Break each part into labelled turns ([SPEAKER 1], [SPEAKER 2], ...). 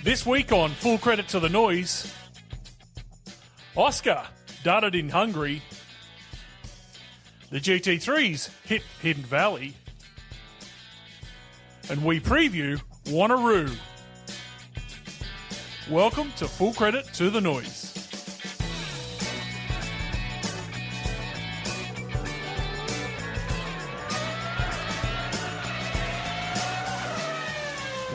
[SPEAKER 1] This week on Full Credit to the Noise, Oscar dudded in Hungary, the GT3s hit Hidden Valley, and we preview Wanneroo. Welcome to Full Credit to the Noise.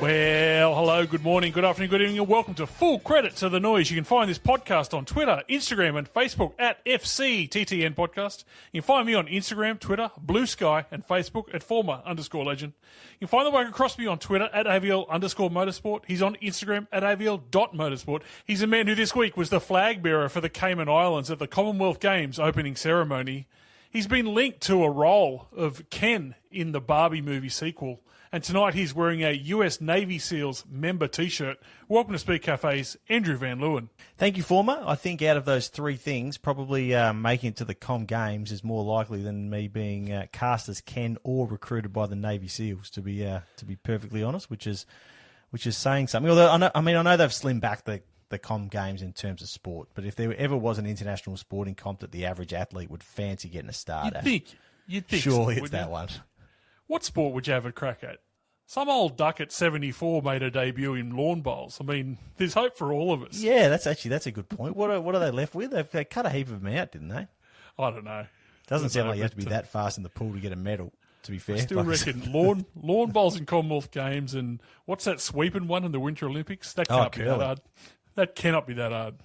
[SPEAKER 1] Well, hello, good morning, good afternoon, good evening, and welcome to Full Credit to the Noise. You can find this podcast on Twitter, Instagram, and Facebook at FCTTN Podcast. You can find me on Instagram, Twitter, Blue Sky, and Facebook at _legend. You can find the work across me on Twitter at AVL_motorsport. He's on Instagram at AVL.motorsport. He's a man who this week was the flag bearer for the Cayman Islands at the Commonwealth Games opening ceremony. He's been linked to a role of Ken in the Barbie movie sequel. And tonight he's wearing a US Navy SEALs member T-shirt. Welcome to Speed Cafe's Andrew Van Leeuwen.
[SPEAKER 2] Thank you, Former. I think out of those three things, probably making it to the Com Games is more likely than me being cast as Ken or recruited by the Navy SEALs. To be perfectly honest, which is saying something. Although I know they've slimmed back the Com Games in terms of sport, but if there ever was an international sporting comp that the average athlete would fancy getting a start at,
[SPEAKER 1] you'd think
[SPEAKER 2] surely
[SPEAKER 1] so,
[SPEAKER 2] it's that one.
[SPEAKER 1] What sport would you have a crack at? Some old duck at 74 made a debut in lawn bowls. I mean, there's hope for all of us.
[SPEAKER 2] Yeah, that's a good point. What are they left with? They cut a heap of them out, didn't they?
[SPEAKER 1] I don't know.
[SPEAKER 2] Doesn't sound like you have to be that fast in the pool to get a medal, to be fair.
[SPEAKER 1] I still reckon lawn bowls in Commonwealth Games and what's that sweeping one in the Winter Olympics? That can't be that hard. That cannot be that hard.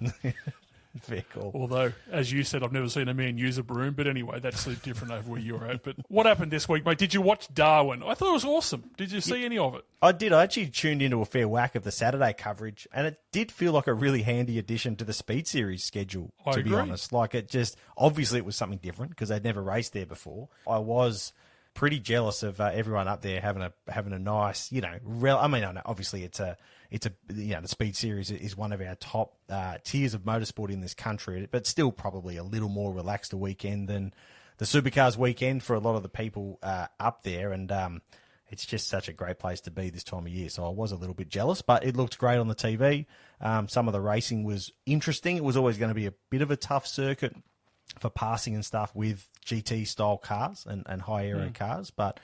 [SPEAKER 2] Fair call.
[SPEAKER 1] Although, as you said, I've never seen a man use a broom. But anyway, that's different over where you're at. But what happened this week, mate? Did you watch Darwin? I thought it was awesome. Did you see any of it?
[SPEAKER 2] I did. I actually tuned into a fair whack of the Saturday coverage, and it did feel like a really handy addition to the Speed Series schedule, to be honest. Like, obviously it was something different because they'd never raced there before. I was pretty jealous of everyone up there having a nice, obviously the Speed Series is one of our top tiers of motorsport in this country, but still probably a little more relaxed a weekend than the Supercars weekend for a lot of the people up there. And it's just such a great place to be this time of year. So I was a little bit jealous, but it looked great on the TV. Some of the racing was interesting. It was always going to be a bit of a tough circuit for passing and stuff with GT-style cars and high-aero cars. But,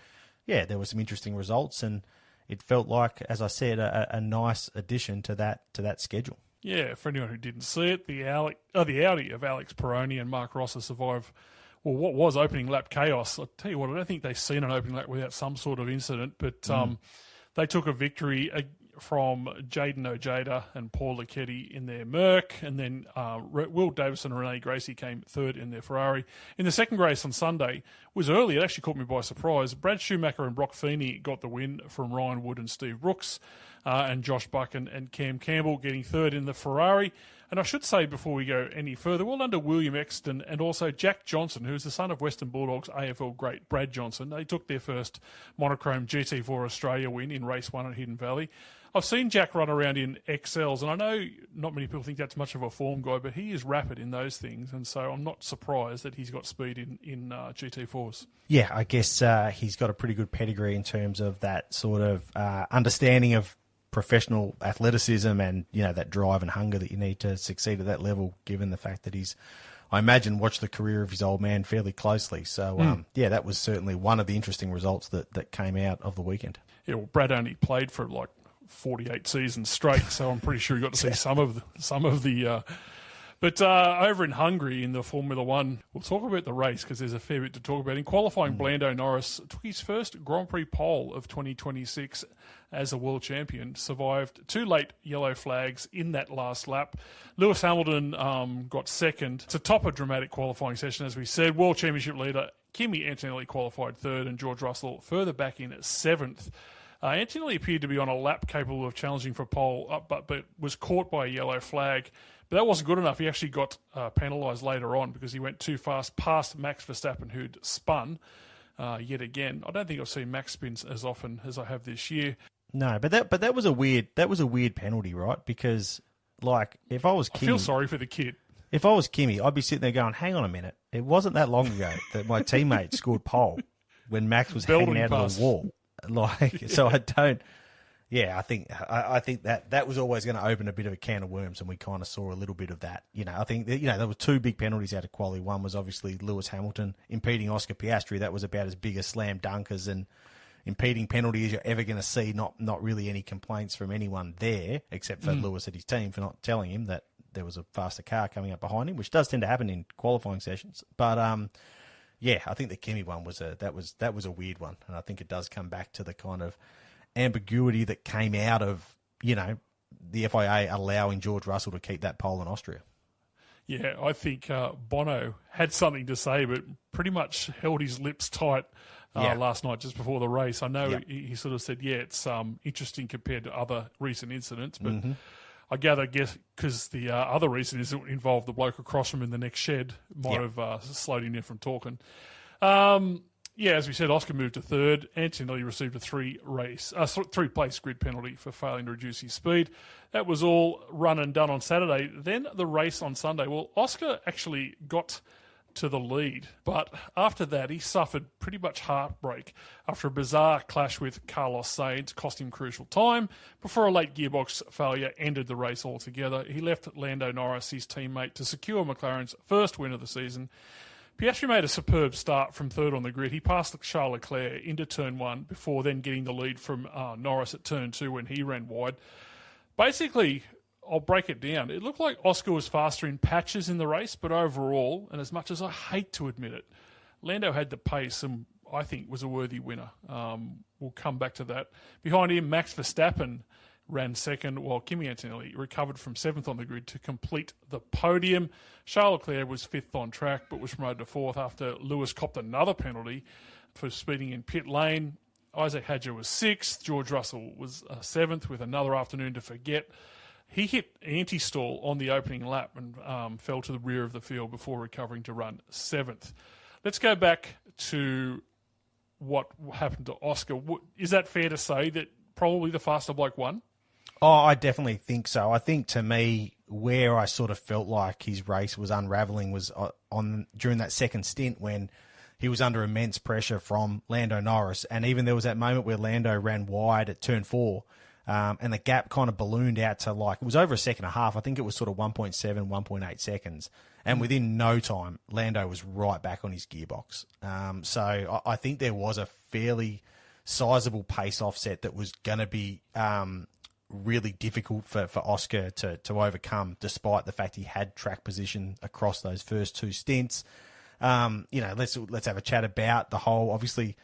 [SPEAKER 2] yeah, there were some interesting results, and it felt like, as I said, a nice addition to that schedule.
[SPEAKER 1] Yeah, for anyone who didn't see it, the Audi of Alex Peroni and Mark Rosser survived, well, what was opening lap chaos. I'll tell you what, I don't think they've seen an opening lap without some sort of incident, but they took a victory from Jaden Ojeda and Paul Lecchetti in their Merc, and then Will Davison and Rene Gracie came third in their Ferrari. In the second race on Sunday, was early. It actually caught me by surprise. Brad Schumacher and Brock Feeney got the win from Ryan Wood and Steve Brooks, and Josh Buck and Cam Campbell getting third in the Ferrari. And I should say before we go any further, well done to William Exton and also Jack Johnson, who's the son of Western Bulldogs AFL great Brad Johnson. They took their first monochrome GT4 Australia win in race 1 at Hidden Valley. I've seen Jack run around in XLs, and I know not many people think that's much of a form guy, but he is rapid in those things, and so I'm not surprised that he's got speed in GT4s.
[SPEAKER 2] Yeah, I guess he's got a pretty good pedigree in terms of that sort of understanding of professional athleticism and, that drive and hunger that you need to succeed at that level, given the fact that he's, I imagine, watched the career of his old man fairly closely. So, that was certainly one of the interesting results that came out of the weekend.
[SPEAKER 1] Yeah, well, Brad only played for 48 seasons straight, so I'm pretty sure he got to see some of the. But over in Hungary in the Formula One, we'll talk about the race because there's a fair bit to talk about. In qualifying, Lando Norris took his first Grand Prix pole of 2026 as a world champion, survived 2 late yellow flags in that last lap. Lewis Hamilton got second to top a dramatic qualifying session, as we said. World Championship leader Kimi Antonelli qualified third, and George Russell further back in 7th. Antonelli appeared to be on a lap capable of challenging for pole, but was caught by a yellow flag. But that wasn't good enough. He actually got penalised later on because he went too fast past Max Verstappen, who'd spun yet again. I don't think I've seen Max spin as often as I have this year.
[SPEAKER 2] No, but that was a weird penalty, right? Because if I was Kimi,
[SPEAKER 1] I feel sorry for the kid.
[SPEAKER 2] If I was Kimi, I'd be sitting there going, "Hang on a minute, it wasn't that long ago that my teammate scored pole when Max was hanging out of the wall." So I don't. Yeah, I think that was always going to open a bit of a can of worms, and we kind of saw a little bit of that. I think that, there were two big penalties out of quali. One was obviously Lewis Hamilton impeding Oscar Piastri. That was about as big a slam dunk as an impeding penalty as you're ever going to see. Not really any complaints from anyone there, except for Lewis and his team for not telling him that there was a faster car coming up behind him, which does tend to happen in qualifying sessions. But yeah, I think the Kimi one was a weird one, and I think it does come back to the kind of ambiguity that came out of, the FIA allowing George Russell to keep that pole in Austria.
[SPEAKER 1] Yeah, I think Bono had something to say, but pretty much held his lips tight last night just before the race. I know he sort of said, it's interesting compared to other recent incidents, but I guess because the other recent incident involved the bloke across from him in the next shed might have slowed him in from talking. As we said, Oscar moved to third. Antonelli received a three-place grid penalty for failing to reduce his speed. That was all run and done on Saturday. Then the race on Sunday. Well, Oscar actually got to the lead, but after that he suffered pretty much heartbreak after a bizarre clash with Carlos Sainz, cost him crucial time before a late gearbox failure ended the race altogether. He left Lando Norris, his teammate, to secure McLaren's first win of the season. Piastri made a superb start from third on the grid. He passed Charles Leclerc into turn one before then getting the lead from Norris at turn two when he ran wide. Basically, I'll break it down. It looked like Oscar was faster in patches in the race, but overall, and as much as I hate to admit it, Lando had the pace and I think was a worthy winner. We'll come back to that. Behind him, Max Verstappen ran second, while Kimi Antonelli recovered from seventh on the grid to complete the podium. Charles Leclerc was fifth on track, but was promoted to fourth after Lewis copped another penalty for speeding in pit lane. Isaac Hadjar was sixth. George Russell was seventh with another afternoon to forget. He hit anti-stall on the opening lap and fell to the rear of the field before recovering to run seventh. Let's go back to what happened to Oscar. Is that fair to say that probably the faster bloke won?
[SPEAKER 2] Oh, I definitely think so. I think, to me, where I sort of felt like his race was unravelling was during that second stint when he was under immense pressure from Lando Norris. And even there was that moment where Lando ran wide at turn 4, and the gap kind of ballooned out to it was over a second and a half. I think it was sort of 1.7, 1.8 seconds. And within no time, Lando was right back on his gearbox. So I think there was a fairly sizable pace offset that was going to be really difficult for Oscar to overcome, despite the fact he had track position across those first two stints. Let's have a chat about the whole, obviously,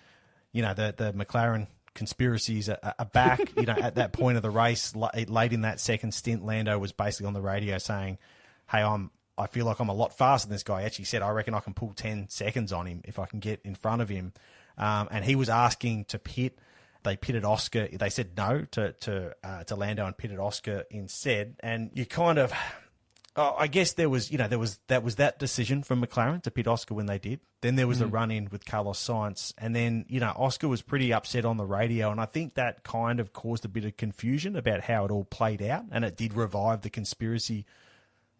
[SPEAKER 2] the McLaren conspiracies are back. At that point of the race, late in that second stint, Lando was basically on the radio saying, hey, I feel like I'm a lot faster than this guy. He actually said, I reckon I can pull 10 seconds on him if I can get in front of him. And he was asking to pit. They pitted Oscar. They said no to Lando and pitted Oscar instead. And you kind of, I guess there was that decision from McLaren to pit Oscar when they did. Then there was the run-in with Carlos Sainz. And then, Oscar was pretty upset on the radio. And I think that kind of caused a bit of confusion about how it all played out. And it did revive the conspiracy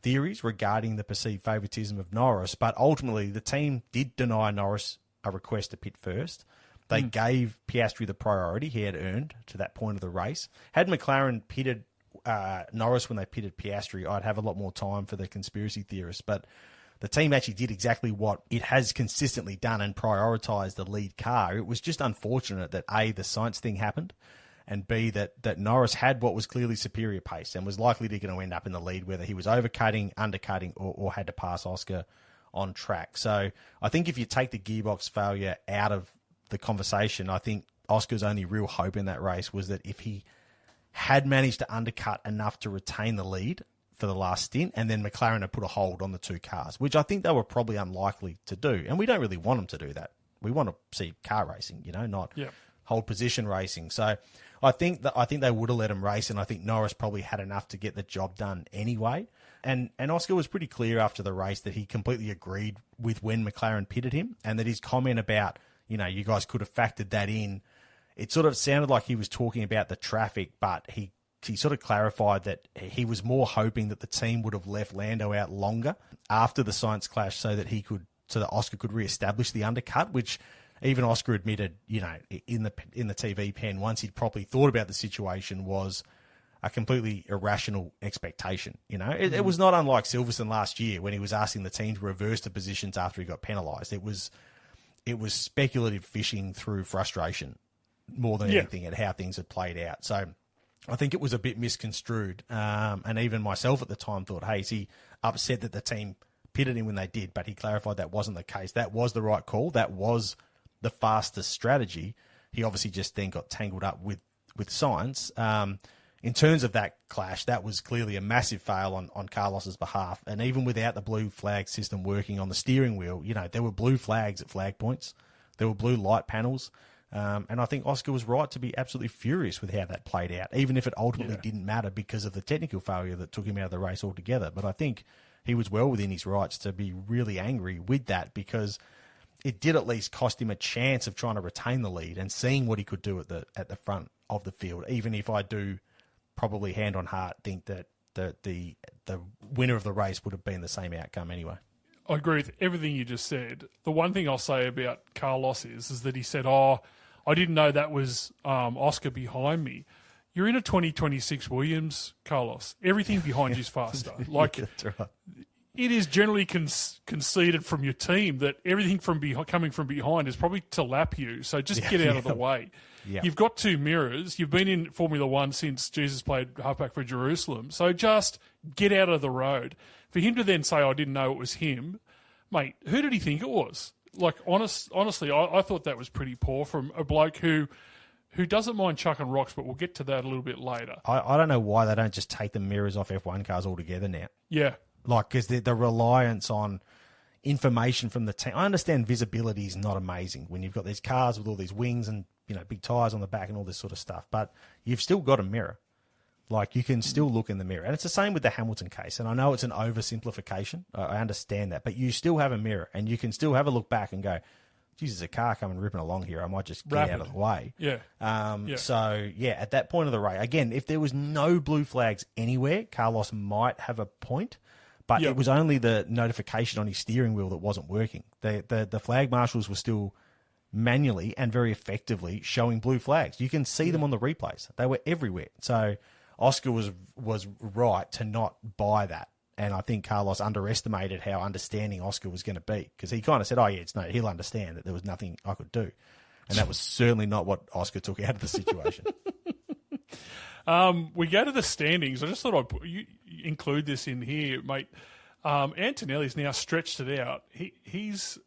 [SPEAKER 2] theories regarding the perceived favouritism of Norris. But ultimately, the team did deny Norris a request to pit first. They gave Piastri the priority he had earned to that point of the race. Had McLaren pitted Norris when they pitted Piastri, I'd have a lot more time for the conspiracy theorists. But the team actually did exactly what it has consistently done and prioritised the lead car. It was just unfortunate that A, the Sainz thing happened, and B, that Norris had what was clearly superior pace and was likely to going to end up in the lead, whether he was overcutting, undercutting, or had to pass Oscar on track. So I think if you take the gearbox failure out of the conversation, I think Oscar's only real hope in that race was that if he had managed to undercut enough to retain the lead for the last stint, and then McLaren had put a hold on the two cars, which I think they were probably unlikely to do. And we don't really want them to do that. We want to see car racing, not hold position racing. So I think they would have let him race, and I think Norris probably had enough to get the job done anyway. And Oscar was pretty clear after the race that he completely agreed with when McLaren pitted him, and that his comment about, you guys could have factored that in. It sort of sounded like he was talking about the traffic, but he sort of clarified that he was more hoping that the team would have left Lando out longer after the Sainz clash so that Oscar could reestablish the undercut, which even Oscar admitted, in the TV pen, once he'd properly thought about the situation, was a completely irrational expectation. It was not unlike Silverstone last year when he was asking the team to reverse the positions after he got penalised. It was speculative fishing through frustration more than anything at how things had played out. So I think it was a bit misconstrued. And even myself at the time thought, hey, is he upset that the team pitted him when they did? But he clarified that wasn't the case. That was the right call. That was the fastest strategy. He obviously just then got tangled up with Sainz. In terms of that clash, that was clearly a massive fail on Carlos's behalf. And even without the blue flag system working on the steering wheel, there were blue flags at flag points. There were blue light panels. And I think Oscar was right to be absolutely furious with how that played out, even if it ultimately didn't matter because of the technical failure that took him out of the race altogether. But I think he was well within his rights to be really angry with that, because it did at least cost him a chance of trying to retain the lead and seeing what he could do at the front of the field, even if I do probably hand on heart think that the winner of the race would have been the same outcome anyway.
[SPEAKER 1] I agree with everything you just said. The one thing I'll say about Carlos is that he said, I didn't know that was Oscar behind me. You're in a 2026 Williams, Carlos. Everything behind you is faster.
[SPEAKER 2] That's right.
[SPEAKER 1] It is generally conceded from your team that everything coming from behind is probably to lap you. So just get out of the way. Yeah. You've got two mirrors. You've been in Formula One since Jesus played halfback for Jerusalem. So just get out of the road. For him to then say, I didn't know it was him, mate, who did he think it was? Honestly, I thought that was pretty poor from a bloke who doesn't mind chucking rocks, but we'll get to that a little bit later.
[SPEAKER 2] I don't know why they don't just take the mirrors off F1 cars altogether now.
[SPEAKER 1] Yeah.
[SPEAKER 2] Because the reliance on information from the team. I understand visibility is not amazing when you've got these cars with all these wings and big tyres on the back and all this sort of stuff, but you've still got a mirror. You can still look in the mirror. And it's the same with the Hamilton case. And I know it's an oversimplification. I understand that. But you still have a mirror and you can still have a look back and go, geez, there's a car coming ripping along here. I might just get out of the way.
[SPEAKER 1] Yeah.
[SPEAKER 2] So, at that point of the race, again, if there was no blue flags anywhere, Carlos might have a point. But it was only the notification on his steering wheel that wasn't working. The flag marshals were still manually and very effectively showing blue flags. You can see them on the replays. They were everywhere. So Oscar was right to not buy that. And I think Carlos underestimated how understanding Oscar was going to be, because he kind of said, he'll understand that there was nothing I could do. And that was certainly not what Oscar took out of the situation.
[SPEAKER 1] We go to the standings. I just thought I'd include this in here, mate. Antonelli's now stretched it out. He's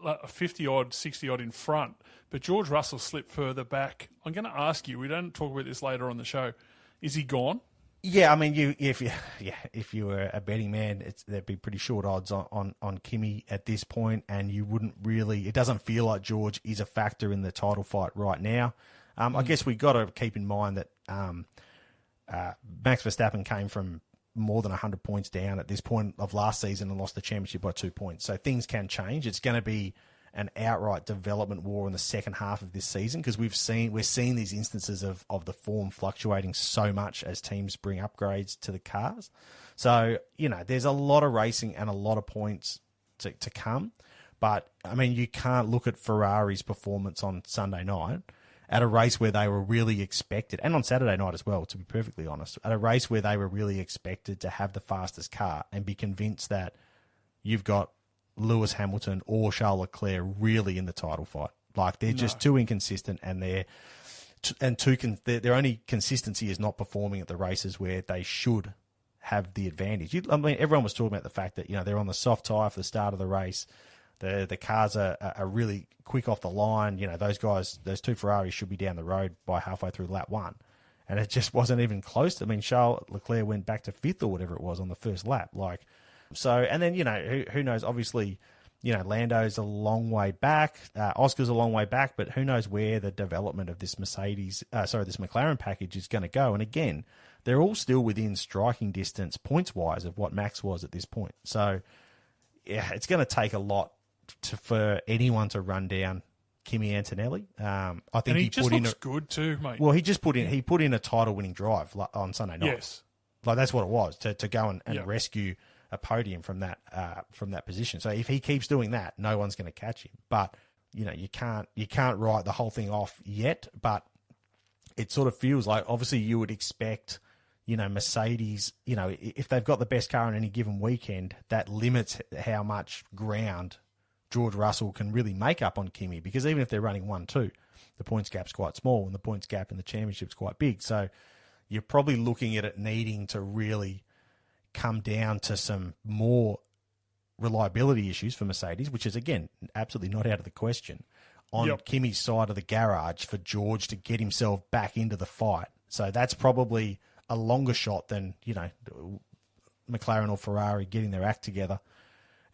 [SPEAKER 1] 50-odd, 60-odd in front, but George Russell slipped further back. I'm going to ask you, we don't talk about this later on the show, is he gone?
[SPEAKER 2] Yeah, I mean, if you were a betting man, there'd be pretty short odds on Kimi at this point, and you wouldn't really. It doesn't feel like George is a factor in the title fight right now. I guess we got to keep in mind that Max Verstappen came from more than 100 points down at this point of last season and lost the championship by 2 points. So things can change. It's going to be an outright development war in the second half of this season, because we're seeing these instances of the form fluctuating so much as teams bring upgrades to the cars. So, there's a lot of racing and a lot of points to come. But, I mean, you can't look at Ferrari's performance on Sunday night at a race where they were really expected, and on Saturday night as well, to be perfectly honest, at a race where they were really expected to have the fastest car and be convinced that you've got Lewis Hamilton or Charles Leclerc really in the title fight. They're just too inconsistent, and their only consistency is not performing at the races where they should have the advantage. Everyone was talking about the fact that they're on the soft tyre for the start of the race. The cars are really quick off the line. Those two Ferraris should be down the road by halfway through lap one, and it just wasn't even close. Charles Leclerc went back to fifth or whatever it was on the first lap. So, and then, who knows, obviously, Lando's a long way back, Oscar's a long way back, but who knows where the development of this this McLaren package is going to go. And again, they're all still within striking distance points-wise of what Max was at this point. So, it's going to take a lot for anyone to run down Kimi Antonelli. I think
[SPEAKER 1] and he just looks good too, mate.
[SPEAKER 2] Well, he put in a title-winning drive on Sunday night.
[SPEAKER 1] Yes.
[SPEAKER 2] That's what it was, to go and rescue a podium from that position. So if he keeps doing that, no one's going to catch him. But you can't write the whole thing off yet, but it sort of feels like obviously you would expect, Mercedes, if they've got the best car on any given weekend, that limits how much ground George Russell can really make up on Kimi, because even if they're running 1-2, the points gap's quite small and the points gap in the championship's quite big. So you're probably looking at it needing to really come down to some more reliability issues for Mercedes, which is, again, absolutely not out of the question, on Kimi's side of the garage for George to get himself back into the fight. So that's probably a longer shot than, McLaren or Ferrari getting their act together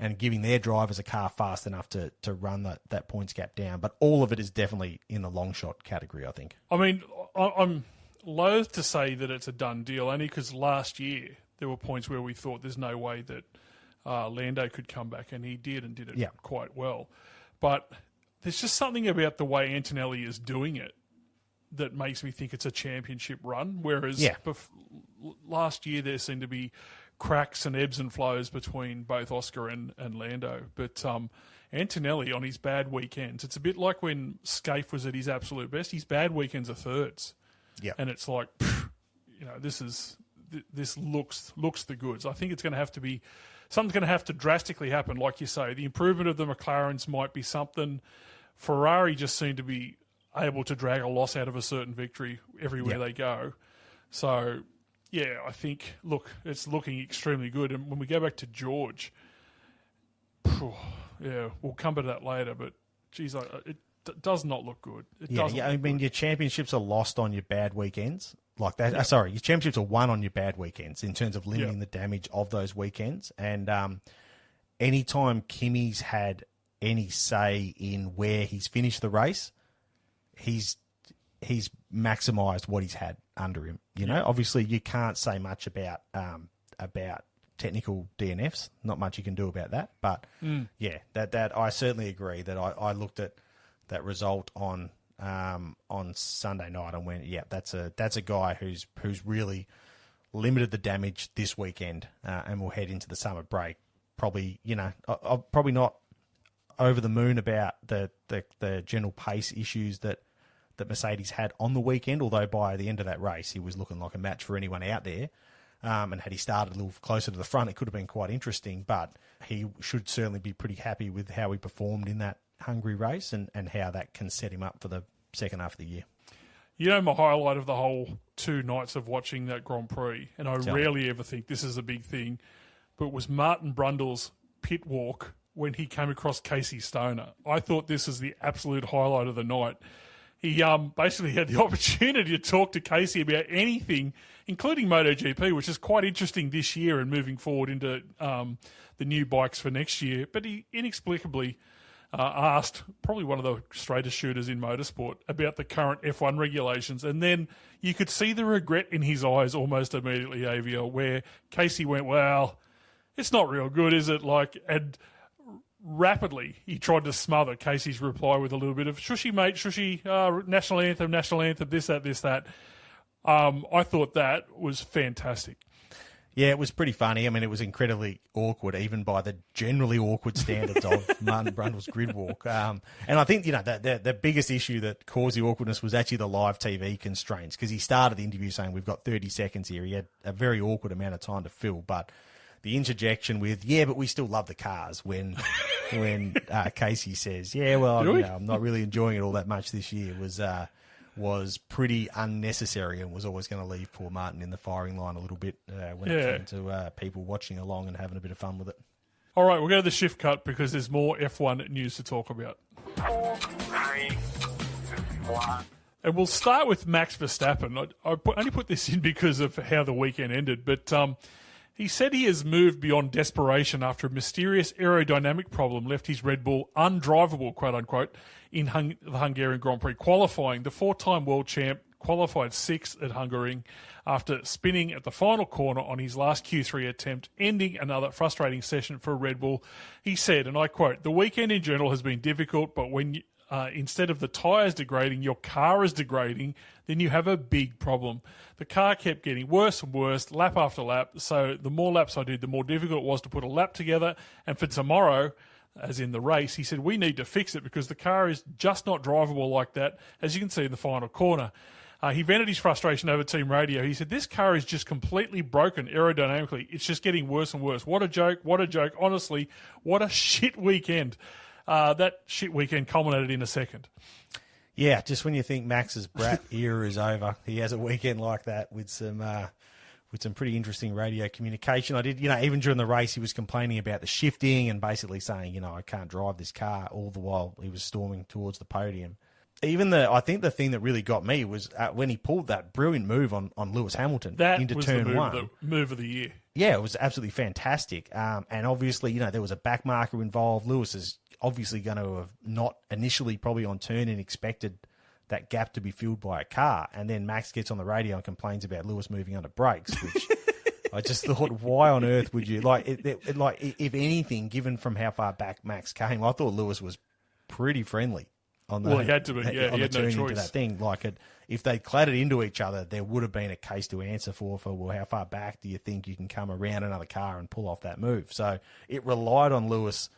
[SPEAKER 2] and giving their drivers a car fast enough to run that points gap down. But all of it is definitely in the long shot category, I think.
[SPEAKER 1] I mean, I'm loath to say that it's a done deal, only because last year there were points where we thought there's no way that Lando could come back, and he did, and did it quite well. But there's just something about the way Antonelli is doing it that makes me think it's a championship run, whereas last year there seemed to be cracks and ebbs and flows between both Oscar and Lando. But Antonelli, on his bad weekends, it's a bit like when Scaife was at his absolute best. His bad weekends are thirds. Yeah. And it's like, this looks the goods. I think it's going to have to be, something's going to have to drastically happen, like you say. The improvement of the McLarens might be something. Ferrari just seem to be able to drag a loss out of a certain victory everywhere they go. So, yeah, I think, it's looking extremely good. And when we go back to George, we'll come to that later, but, geez, it does not look good. It doesn't look good.
[SPEAKER 2] Your championships are lost on your bad weekends. Like that. Yeah. Your championships are won on your bad weekends in terms of limiting the damage of those weekends. And anytime Kimi's had any say in where he's finished the race, he's maximised what he's had under him. Obviously you can't say much about technical DNFs. Not much you can do about that. But that I certainly agree that I looked at that result on Sunday night and went, that's a guy who's really limited the damage this weekend, and will head into the summer break. Probably, probably not over the moon about the general pace issues that Mercedes had on the weekend, although by the end of that race, he was looking like a match for anyone out there. And had he started a little closer to the front, it could have been quite interesting, but he should certainly be pretty happy with how he performed in that Hungary race and how that can set him up for the second half of the year.
[SPEAKER 1] My highlight of the whole 2 nights of watching that Grand Prix, and I rarely ever think this is a big thing, but was Martin Brundle's pit walk when he came across Casey Stoner. I thought this was the absolute highlight of the night. He basically had the opportunity to talk to Casey about anything, including MotoGP, which is quite interesting this year and moving forward into the new bikes for next year. But he inexplicably asked probably one of the straightest shooters in motorsport about the current F1 regulations. And then you could see the regret in his eyes almost immediately, AVL, where Casey went, well, it's not real good, is it? And rapidly, he tried to smother Casey's reply with a little bit of shushy, mate, shushy, national anthem, this, that. I thought that was fantastic.
[SPEAKER 2] Yeah, it was pretty funny. I mean, it was incredibly awkward, even by the generally awkward standards of Martin Brundle's grid walk. And I think, the biggest issue that caused the awkwardness was actually the live TV constraints, because he started the interview saying, we've got 30 seconds here. He had a very awkward amount of time to fill, but the interjection with, but we still love the cars when Casey says, I'm not really enjoying it all that much this year was pretty unnecessary and was always going to leave poor Martin in the firing line a little bit when it came to people watching along and having a bit of fun with it.
[SPEAKER 1] All right, we'll go to the shift cut because there's more F1 news to talk about.
[SPEAKER 3] 4, 3, 1.
[SPEAKER 1] And we'll start with Max Verstappen. I only put this in because of how the weekend ended, but he said he has moved beyond desperation after a mysterious aerodynamic problem left his Red Bull undrivable, quote-unquote, in the Hungarian Grand Prix qualifying. The 4-time world champ qualified 6th at Hungary after spinning at the final corner on his last Q3 attempt, ending another frustrating session for Red Bull. He said, and I quote, "The weekend in general has been difficult, but when instead of the tyres degrading, your car is degrading, then you have a big problem. The car kept getting worse and worse, lap after lap, so the more laps I did, the more difficult it was to put a lap together, and for tomorrow, as in the race. He said, we need to fix it because the car is just not drivable like that, as you can see in the final corner. He vented his frustration over team radio. He said, this car is just completely broken aerodynamically. It's just getting worse and worse. What a joke. What a joke. Honestly, what a shit weekend. That shit weekend culminated in a second.
[SPEAKER 2] Yeah, just when you think Max's brat era is over, he has a weekend like that with some pretty interesting radio communication. I did, even during the race, he was complaining about the shifting and basically saying, I can't drive this car, all the while he was storming towards the podium. I think the thing that really got me was when he pulled that brilliant move on Lewis Hamilton into turn one.
[SPEAKER 1] The move of the year.
[SPEAKER 2] Yeah, it was absolutely fantastic. And obviously, there was a back marker involved. Lewis is obviously going to have not initially probably on turn and expected that gap to be filled by a car. And then Max gets on the radio and complains about Lewis moving under brakes, which I just thought, why on earth would you if anything, given from how far back Max came, I thought Lewis was pretty friendly. He
[SPEAKER 1] had to be. Yeah, he had no choice.
[SPEAKER 2] Into that thing, if they clattered into each other, there would have been a case to answer for. Well, how far back do you think you can come around another car and pull off that move? So it relied on Lewis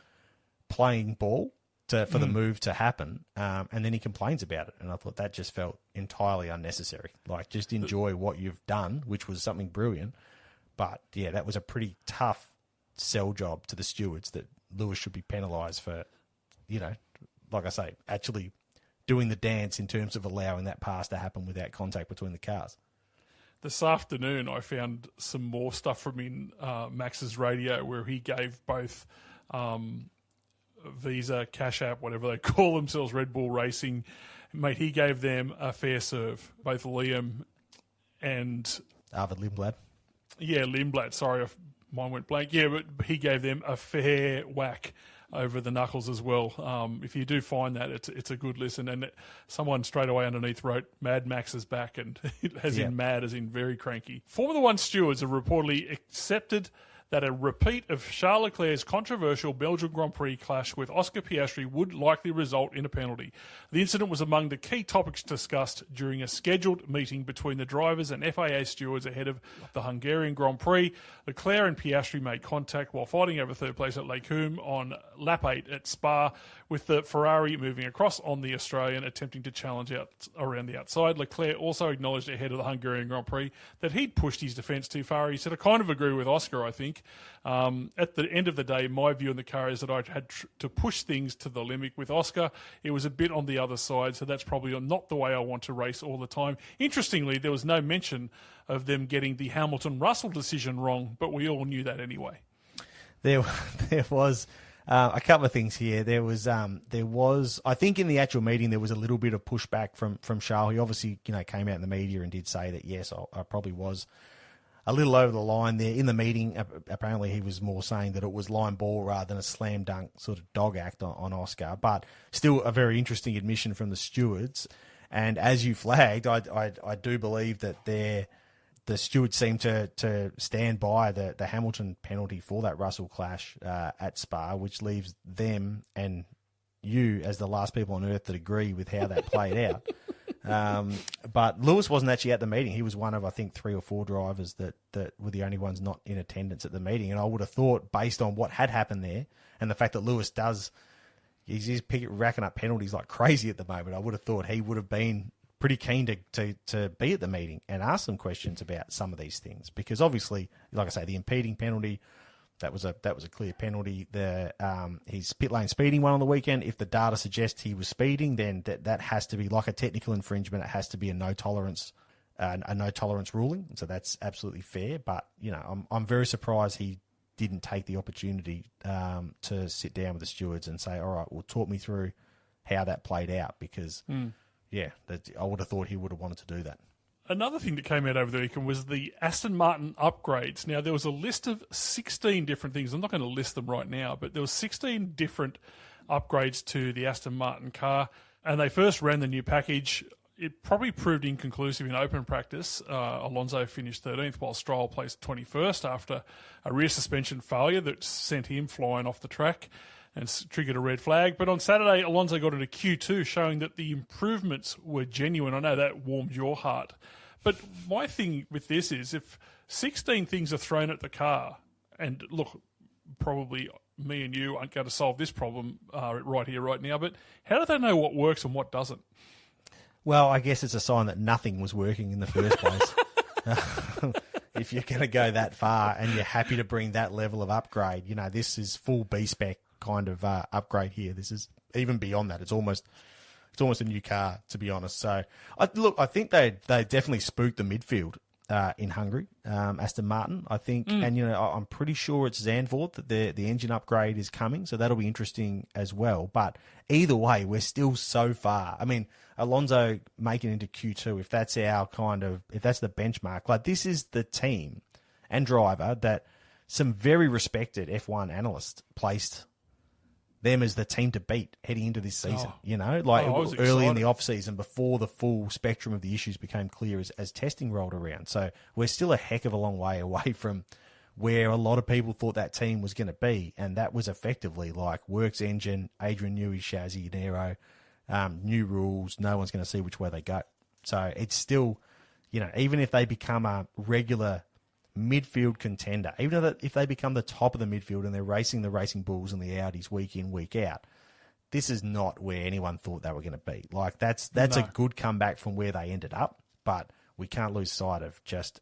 [SPEAKER 2] playing ball for the move to happen, and then he complains about it. And I thought that just felt entirely unnecessary. Just enjoy what you've done, which was something brilliant. But yeah, that was a pretty tough sell job to the stewards that Lewis should be penalised for, like I say, actually doing the dance in terms of allowing that pass to happen without contact between the cars.
[SPEAKER 1] This afternoon, I found some more stuff from in Max's radio where he gave both Visa, Cash App, whatever they call themselves, Red Bull Racing, mate, he gave them a fair serve, both Liam and...
[SPEAKER 2] Arvid Lindblad.
[SPEAKER 1] Yeah, Lindblad, sorry, mine went blank. Yeah, but he gave them a fair whack over the knuckles as well. If you do find that, it's a good listen. And someone straight away underneath wrote Mad Max is back, and in mad, as in very cranky. Formula One stewards have reportedly accepted that a repeat of Charles Leclerc's controversial Belgian Grand Prix clash with Oscar Piastri would likely result in a penalty. The incident was among the key topics discussed during a scheduled meeting between the drivers and FIA stewards ahead of the Hungarian Grand Prix. Leclerc and Piastri made contact while fighting over third place at Lake Hume on lap 8 at Spa, with the Ferrari moving across on the Australian, attempting to challenge out around the outside. Leclerc also acknowledged ahead of the Hungarian Grand Prix that he'd pushed his defence too far. He said, I kind of agree with Oscar, I think. At the end of the day, my view on the car is that I had to push things to the limit. With Oscar, it was a bit on the other side, so that's probably not the way I want to race all the time. Interestingly, there was no mention of them getting the Hamilton-Russell decision wrong, but we all knew that anyway.
[SPEAKER 2] There was a couple of things here. There was, I think in the actual meeting, there was a little bit of pushback from Charles. He obviously, came out in the media and did say that, yes, I probably was a little over the line there. In the meeting, apparently he was more saying that it was line ball rather than a slam dunk sort of dog act on Oscar, but still a very interesting admission from the stewards. And as you flagged, I do believe that the stewards seem to stand by the Hamilton penalty for that Russell clash at Spa, which leaves them and you as the last people on earth that agree with how that played out. But Lewis wasn't actually at the meeting. He was one of, I think, 3 or 4 drivers that were the only ones not in attendance at the meeting. And I would have thought, based on what had happened there and the fact that Lewis he's racking up penalties like crazy at the moment, I would have thought he would have been pretty keen to be at the meeting and ask some questions about some of these things. Because obviously, like I say, the impeding penalty, that was a clear penalty. His pit lane speeding one on the weekend, if the data suggests he was speeding, then that has to be like a technical infringement. It has to be a no tolerance ruling. So that's absolutely fair. But I'm very surprised he didn't take the opportunity to sit down with the stewards and say, all right, well, talk me through how that played out, because I would have thought he would have wanted to do that.
[SPEAKER 1] Another thing that came out over the weekend was the Aston Martin upgrades. Now, there was a list of 16 different things. I'm not going to list them right now, but there were 16 different upgrades to the Aston Martin car. And they first ran the new package. It probably proved inconclusive in open practice. Alonso finished 13th, while Stroll placed 21st after a rear suspension failure that sent him flying off the track and triggered a red flag. But on Saturday, Alonso got into Q2, showing that the improvements were genuine. I know that warmed your heart. But my thing with this is, if 16 things are thrown at the car, and look, probably me and you aren't going to solve this problem right here, right now. But how do they know what works and what doesn't?
[SPEAKER 2] Well, I guess it's a sign that nothing was working in the first place. If you're going to go that far and you're happy to bring that level of upgrade, this is full B-spec kind of upgrade here. This is even beyond that. It's almost a new car, to be honest. So, I think they definitely spooked the midfield in Hungary, Aston Martin, I think. And, I'm pretty sure it's Zandvoort that the engine upgrade is coming, so that'll be interesting as well. But either way, we're still so far. I mean, Alonso making into Q2, if that's the benchmark, like this is the team and driver that some very respected F1 analysts placed them as the team to beat heading into this season, early in the off-season before the full spectrum of the issues became clear as testing rolled around. So we're still a heck of a long way away from where a lot of people thought that team was going to be, and that was effectively like works engine, Adrian Newey chassis and aero, new rules, no one's going to see which way they go. So it's still, even if they become a regular midfield contender, even if they become the top of the midfield and they're racing the Racing Bulls and the Audis week in, week out, this is not where anyone thought they were going to be. Like that's a good comeback from where they ended up, but we can't lose sight of just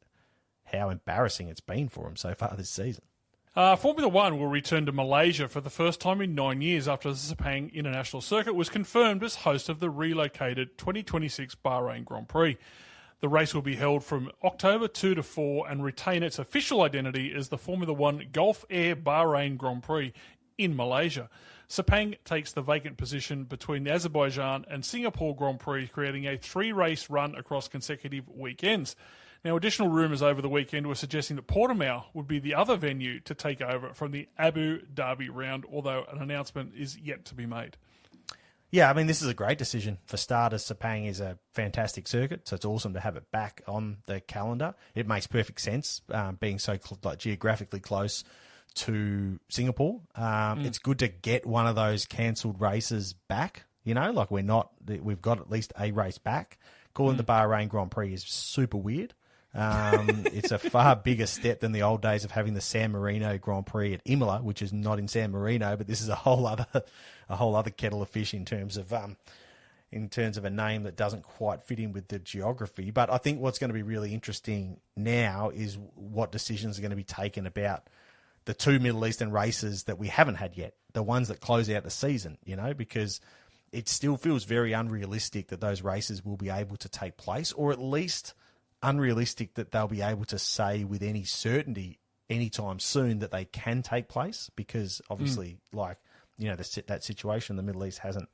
[SPEAKER 2] how embarrassing it's been for them so far this season.
[SPEAKER 1] Formula One will return to Malaysia for the first time in 9 years after the Sepang International Circuit was confirmed as host of the relocated 2026 Bahrain Grand Prix. The race will be held from October 2 to 4 and retain its official identity as the Formula One Gulf Air Bahrain Grand Prix in Malaysia. Sepang takes the vacant position between the Azerbaijan and Singapore Grand Prix, creating a 3-race run across consecutive weekends. Now, additional rumours over the weekend were suggesting that Portimao would be the other venue to take over from the Abu Dhabi round, although an announcement is yet to be made.
[SPEAKER 2] Yeah, I mean, this is a great decision. For starters, Sepang is a fantastic circuit, so it's awesome to have it back on the calendar. It makes perfect sense, being so geographically close to Singapore. It's good to get one of those cancelled races back, like we've got at least a race back. Calling the Bahrain Grand Prix is super weird. It's a far bigger step than the old days of having the San Marino Grand Prix at Imola, which is not in San Marino, but this is a whole other kettle of fish in terms of a name that doesn't quite fit in with the geography. But I think what's going to be really interesting now is what decisions are going to be taken about the two Middle Eastern races that we haven't had yet, the ones that close out the season, because it still feels very unrealistic that those races will be able to take place, or at least unrealistic that they'll be able to say with any certainty anytime soon that they can take place, because obviously that situation in the Middle East hasn't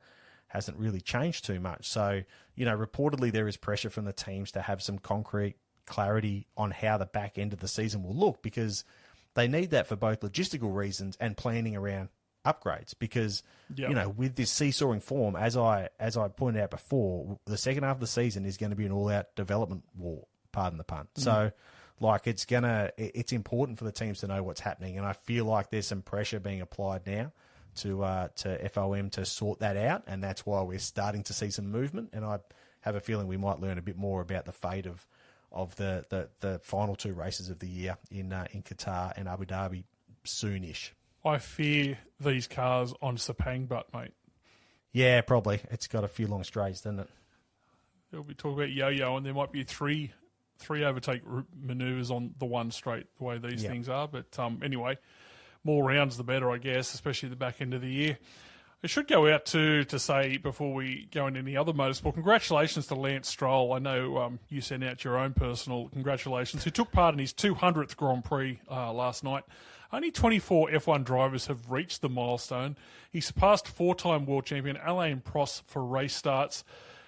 [SPEAKER 2] really changed too much. So, reportedly there is pressure from the teams to have some concrete clarity on how the back end of the season will look, because they need that for both logistical reasons and planning around upgrades, because with this seesawing form, as I pointed out before, the second half of the season is going to be an all-out development war, pardon the pun. So it's important for the teams to know what's happening, and I feel like there's some pressure being applied now to FOM to sort that out, and that's why we're starting to see some movement, and I have a feeling we might learn a bit more about the fate of the final two races of the year in Qatar and Abu Dhabi soonish.
[SPEAKER 1] I fear these cars on Sepang butt, mate.
[SPEAKER 2] Yeah, probably. It's got a few long straights, doesn't it?
[SPEAKER 1] There'll be talk about yo-yo, and there might be three overtake manoeuvres on the one straight, the way these things are. But anyway, more rounds the better, I guess, especially the back end of the year. I should go out to say, before we go into any other motorsport, congratulations to Lance Stroll. I know you sent out your own personal congratulations, who took part in his 200th Grand Prix last night. Only 24 F1 drivers have reached the milestone. He surpassed four-time world champion Alain Prost for race starts.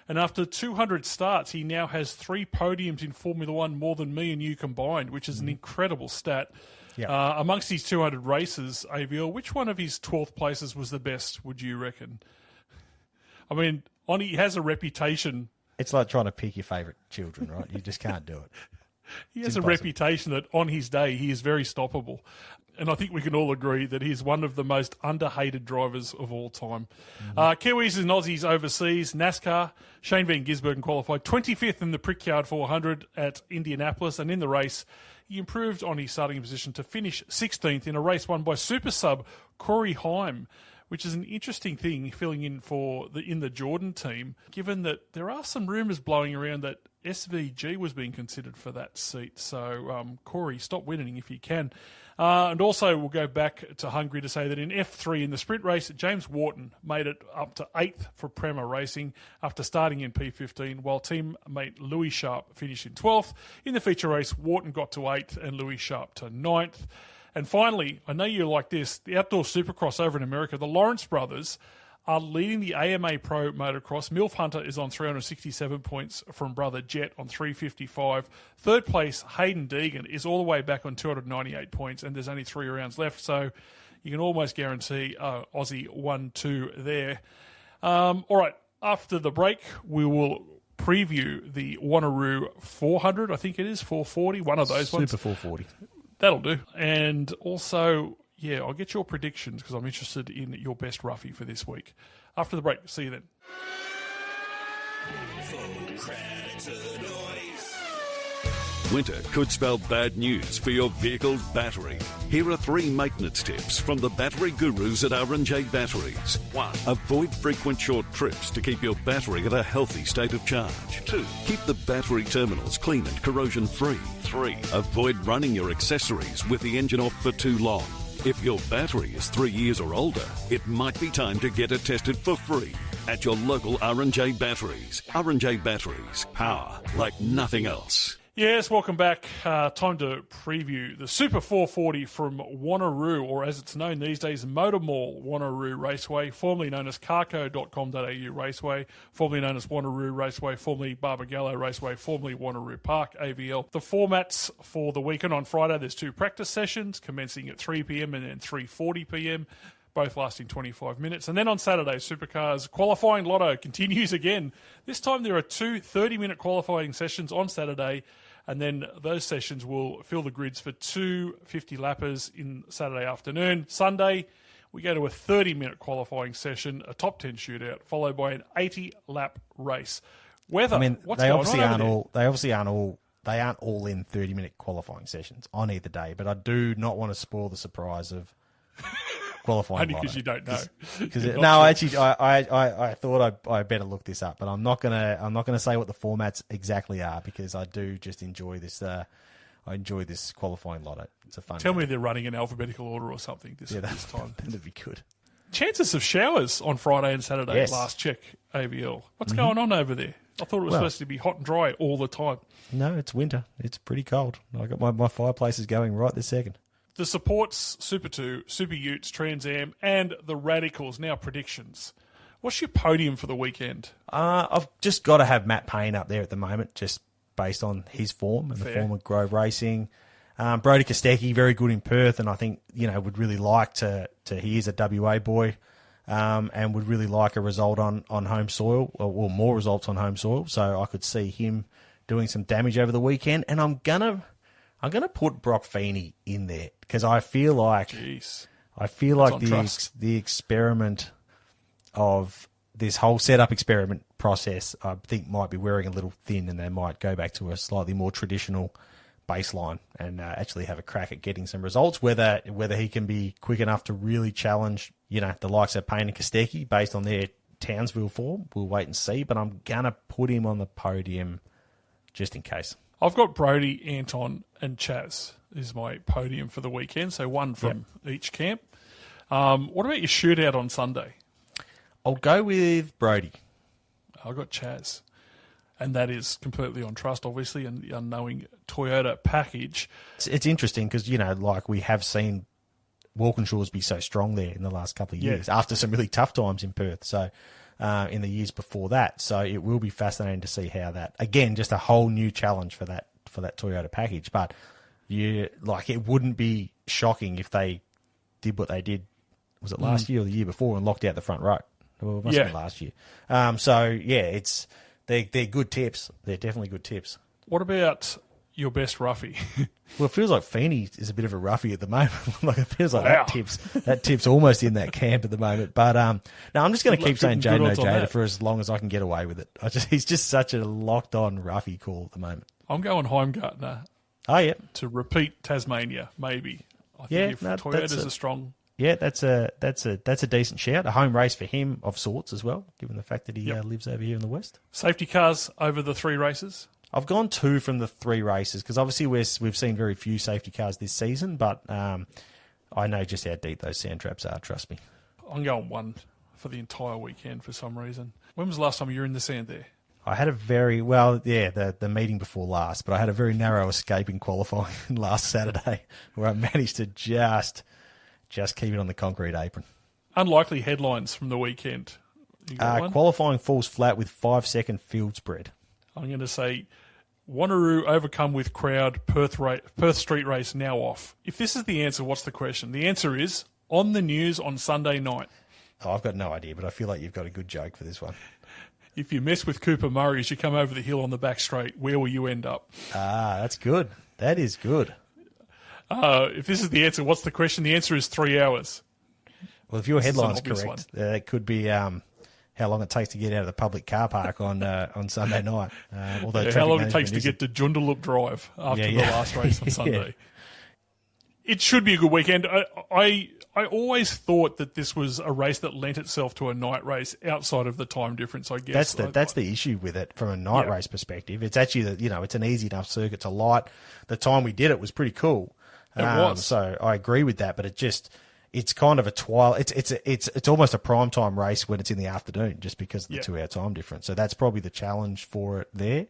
[SPEAKER 1] And after 200 starts, he now has 3 podiums in Formula One, more than me and you combined, which is an incredible stat. Yeah. Amongst his 200 races, AVL, which one of his 12th places was the best, would you reckon? I mean, he has a reputation.
[SPEAKER 2] It's like trying to pick your favourite children, right? You just can't do it.
[SPEAKER 1] He has a reputation that on his day he is very stoppable. And I think we can all agree that he's one of the most underhated drivers of all time. Kiwis and Aussies overseas. NASCAR, Shane Van Gisbergen qualified 25th in the Brickyard 400 at Indianapolis. And in the race, He improved on his starting position to finish 16th in a race won by super sub Corey Heim, which is an interesting thing filling in in the Jordan team, given that there are some rumours blowing around that SVG was being considered for that seat. So, Corey, stop winning if you can. And also, we'll go back to Hungary to say that in F3 in the sprint race, James Wharton made it up to 8th for Prema Racing after starting in P15, while teammate Louis Sharp finished in 12th. In the feature race, Wharton got to 8th and Louis Sharp to 9th. And finally, I know you like this, the outdoor supercross over in America, the Lawrence brothers are leading the AMA Pro Motocross. Milf Hunter is on 367 points from brother Jet on 355. Third place, Hayden Deegan, is all the way back on 298 points, and there's only 3 rounds left, so you can almost guarantee Aussie 1-2 there. All right, after the break, we will preview the Wanneroo 400, I think it is, 440, one of those ones.
[SPEAKER 2] Super 440.
[SPEAKER 1] That'll do. And also, yeah, I'll get your predictions because I'm interested in your best roughie for this week. After the break, see you then.
[SPEAKER 4] Winter could spell bad news for your vehicle's battery. Here are 3 maintenance tips from the battery gurus at R&J Batteries. 1. Avoid frequent short trips to keep your battery at a healthy state of charge. 2. Keep the battery terminals clean and corrosion-free. 3. Avoid running your accessories with the engine off for too long. If your battery is 3 years or older, it might be time to get it tested for free at your local R&J Batteries. R&J Batteries. Power like nothing else.
[SPEAKER 1] Yes, welcome back. Time to preview the Super 440 from Wanneroo, or as it's known these days, Motor Mall Wanneroo Raceway, formerly known as carco.com.au Raceway, formerly known as Wanneroo Raceway, formerly Barbagallo Raceway, formerly Wanneroo Park AVL. The formats for the weekend: on Friday, there's 2 practice sessions commencing at 3 p.m. and then 3:40 p.m., both lasting 25 minutes. And then on Saturday, Supercars qualifying lotto continues again. This time there are 2 30-minute qualifying sessions on Saturday, and then those sessions will fill the grids for 2 50-lappers in Saturday afternoon. Sunday, we go to a 30-minute qualifying session, a top 10 shootout, followed by an 80-lap race. Weather,
[SPEAKER 2] I mean,
[SPEAKER 1] what's
[SPEAKER 2] they
[SPEAKER 1] going
[SPEAKER 2] obviously
[SPEAKER 1] on
[SPEAKER 2] aren't
[SPEAKER 1] over
[SPEAKER 2] all. They obviously aren't all. They aren't all in 30-minute qualifying sessions on either day. But I do not want to spoil the surprise of qualifying.
[SPEAKER 1] Only because you don't know.
[SPEAKER 2] Actually, I thought I better look this up, but I'm not gonna say what the formats exactly are because I do just enjoy this. I enjoy this qualifying lotto. It's a fun.
[SPEAKER 1] Tell me they're running in alphabetical order or something this time.
[SPEAKER 2] That'd be good.
[SPEAKER 1] Chances of showers on Friday and Saturday.
[SPEAKER 2] Yes.
[SPEAKER 1] Last check, AVL. What's going on over there? I thought it was supposed to be hot and dry all the time.
[SPEAKER 2] No, it's winter. It's pretty cold. I got my fireplace is going right this second.
[SPEAKER 1] The supports, Super 2, Super Utes, Trans Am, and the Radicals. Now predictions. What's your podium for the weekend?
[SPEAKER 2] I've just got to have Matt Payne up there at the moment, just based on his form and the form of Grove Racing. Brodie Kostecki, very good in Perth, and I think would really like to. He is a WA boy, and would really like a result on home soil, or more results on home soil. So I could see him doing some damage over the weekend, and I'm gonna put Brock Feeney in there because I feel like the experiment of this whole setup experiment process, I think, might be wearing a little thin, and they might go back to a slightly more traditional baseline and actually have a crack at getting some results. Whether he can be quick enough to really challenge, the likes of Payne and Kostecki based on their Townsville form, we'll wait and see. But I'm gonna put him on the podium just in case.
[SPEAKER 1] I've got Brodie, Anton, and Chaz is my podium for the weekend. So one from each camp. What about your shootout on Sunday?
[SPEAKER 2] I'll go with Brodie.
[SPEAKER 1] I've got Chaz. And that is completely on trust, obviously, and the unknowing Toyota package.
[SPEAKER 2] It's interesting because, we have seen Walkinshaws be so strong there in the last couple of years after some really tough times in Perth. So in the years before that. So it will be fascinating to see how that, again, just a whole new challenge for that Toyota package. But it wouldn't be shocking if they did what they did, was it last year or the year before, and locked out the front row? Well, it must have been last year. They're good tips. They're definitely good tips.
[SPEAKER 1] What about your best roughie?
[SPEAKER 2] Well, it feels like Feeney is a bit of a roughie at the moment. It feels like that tip's almost in that camp at the moment. But no, I'm just going to keep saying Jaden Ojeda for as long as I can get away with it. He's just such a locked-on roughie call at the moment.
[SPEAKER 1] I'm going Heimgartner.
[SPEAKER 2] Oh, yeah.
[SPEAKER 1] To repeat Tasmania, maybe. I think
[SPEAKER 2] Yeah,
[SPEAKER 1] if
[SPEAKER 2] no,
[SPEAKER 1] Toyota's a strong...
[SPEAKER 2] Yeah, that's a decent shout. A home race for him of sorts as well, given the fact that he lives over here in the West.
[SPEAKER 1] Safety cars over the 3 races?
[SPEAKER 2] I've gone 2 from the 3 races because obviously we've seen very few safety cars this season, but I know just how deep those sand traps are, trust me.
[SPEAKER 1] I'm going 1 for the entire weekend for some reason. When was the last time you were in the sand there?
[SPEAKER 2] I had the meeting before last, but I had a very narrow escape in qualifying last Saturday where I managed to just keep it on the concrete apron.
[SPEAKER 1] Unlikely headlines from the weekend.
[SPEAKER 2] Qualifying falls flat with 5-second field spread.
[SPEAKER 1] I'm going to say Wanneroo overcome with crowd, Perth street race now off. If this is the answer, what's the question? The answer is on the news on Sunday night.
[SPEAKER 2] Oh, I've got no idea, but I feel like you've got a good joke for this one.
[SPEAKER 1] If you mess with Cooper Murray as you come over the hill on the back straight, where will you end up?
[SPEAKER 2] That's good. That is good.
[SPEAKER 1] If this is the answer, what's the question? The answer is 3 hours.
[SPEAKER 2] Well, if your headline's correct, it could be how long it takes to get out of the public car park on Sunday night.
[SPEAKER 1] How long it takes to get to Joondalup Drive after the last race on Sunday. It should be a good weekend. I always thought that this was a race that lent itself to a night race outside of the time difference, I guess.
[SPEAKER 2] That's the issue with it from a night race perspective. It's actually, it's an easy enough circuit to light. The time we did it was pretty cool.
[SPEAKER 1] It was.
[SPEAKER 2] So I agree with that, but it's kind of a twilight. It's almost a prime time race when it's in the afternoon, just because of the 2-hour time difference. So that's probably the challenge for it there.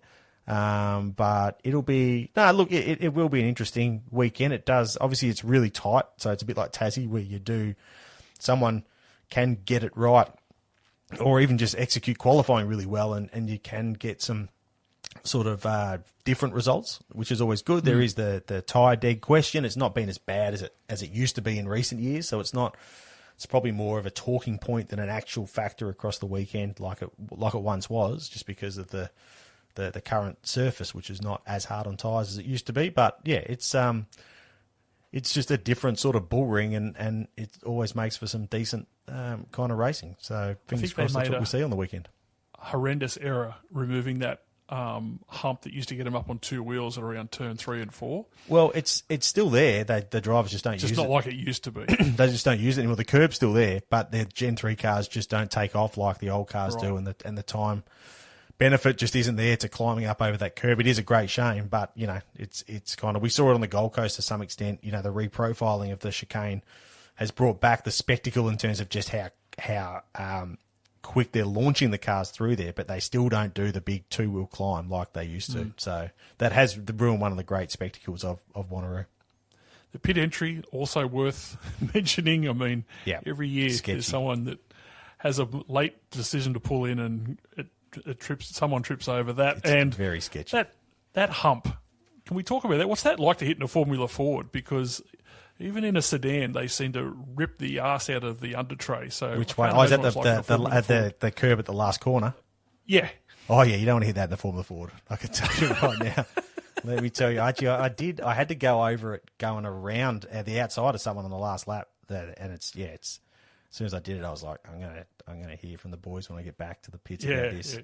[SPEAKER 2] But it will be an interesting weekend. It does. Obviously, it's really tight, so it's a bit like Tassie, where someone can get it right, or even just execute qualifying really well, and you can get some sort of different results, which is always good. There is the tyre dead question. It's not been as bad as it used to be in recent years, so it's not. It's probably more of a talking point than an actual factor across the weekend, like it once was, just because of the current surface, which is not as hard on tyres as it used to be. But yeah, it's just a different sort of bull ring, and it always makes for some decent kind of racing. So fingers crossed that's what we see on the weekend.
[SPEAKER 1] Horrendous error removing that hump that used to get them up on 2 wheels at around turn 3 and 4.
[SPEAKER 2] Well, it's still there. The drivers just don't use it.
[SPEAKER 1] Just not like it used to be.
[SPEAKER 2] They just don't use it anymore. The curb's still there, but the Gen 3 cars just don't take off like the old cars do, and the time benefit just isn't there to climbing up over that curb. It is a great shame, but it's kind of, we saw it on the Gold Coast to some extent. The reprofiling of the chicane has brought back the spectacle in terms of just how quick they're launching the cars through there, but they still don't do the big 2-wheel climb like they used to. So that has ruined one of the great spectacles of Wanneroo.
[SPEAKER 1] The pit entry also worth mentioning. I mean, every year there's someone that has a late decision to pull in, and someone trips over that.
[SPEAKER 2] It's very sketchy.
[SPEAKER 1] That hump. Can we talk about that? What's that like to hit in a Formula Ford? Because even in a sedan, they seem to rip the arse out of the under tray. So
[SPEAKER 2] which one? Is that the curb at the last corner?
[SPEAKER 1] Yeah.
[SPEAKER 2] Oh yeah, you don't want to hit that in the Formula Ford. I can tell you right now. Let me tell you, actually, I had to go over it going around the outside of someone on the last lap, and it's as soon as I did it, I was like, I'm gonna hear from the boys when I get back to the pits about this,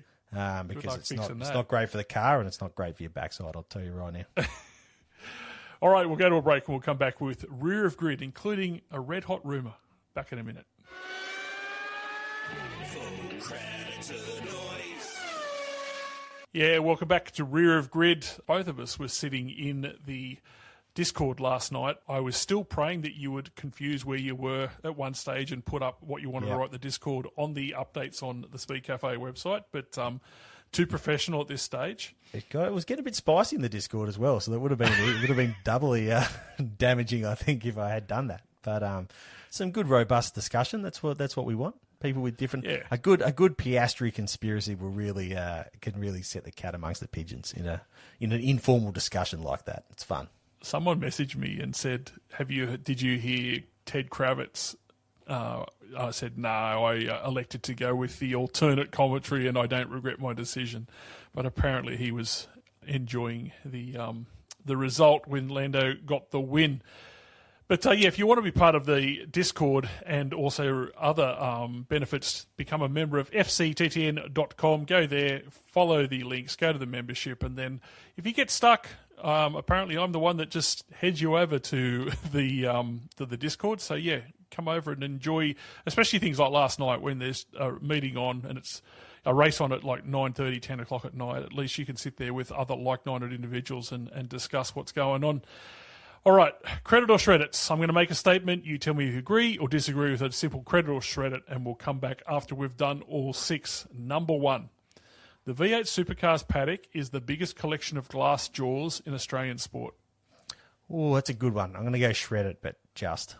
[SPEAKER 2] because it's not great for the car and it's not great for your backside. I'll tell you right now.
[SPEAKER 1] All right, we'll go to a break and we'll come back with Rear of Grid, including a red hot rumour. Back in a minute. Yeah, welcome back to Rear of Grid. Both of us were sitting in the Discord last night. I was still praying that you would confuse where you were at one stage and put up what you wanted to write in the Discord on the updates on the Speed Cafe website, but too professional at this stage.
[SPEAKER 2] It was getting a bit spicy in the Discord as well, so that would have been doubly damaging, I think, if I had done that. But some good, robust discussion. That's what we want. People with different a good Piastri conspiracy will really can really set the cat amongst the pigeons in an informal discussion like that. It's fun.
[SPEAKER 1] Someone messaged me and said, did you hear Ted Kravitz? I said, no, I elected to go with the alternate commentary and I don't regret my decision. But apparently he was enjoying the result when Lando got the win. But yeah, if you want to be part of the Discord and also other benefits, become a member of FCTTN.com. Go there, follow the links, go to the membership, and then if you get stuck, apparently I'm the one that just heads you over to the Discord. So yeah, come over and enjoy, especially things like last night when there's a meeting on and it's a race on at like 9:30, 10 o'clock at night. At least you can sit there with other like-minded individuals and discuss what's going on. All right, credit or shred it. I'm going to make a statement. You tell me if you agree or disagree with it. Simple credit or shred it, and we'll come back after we've done all 6. Number 1, the V8 Supercars paddock is the biggest collection of glass jaws in Australian sport.
[SPEAKER 2] Oh, that's a good one. I'm going to go shred it, but just.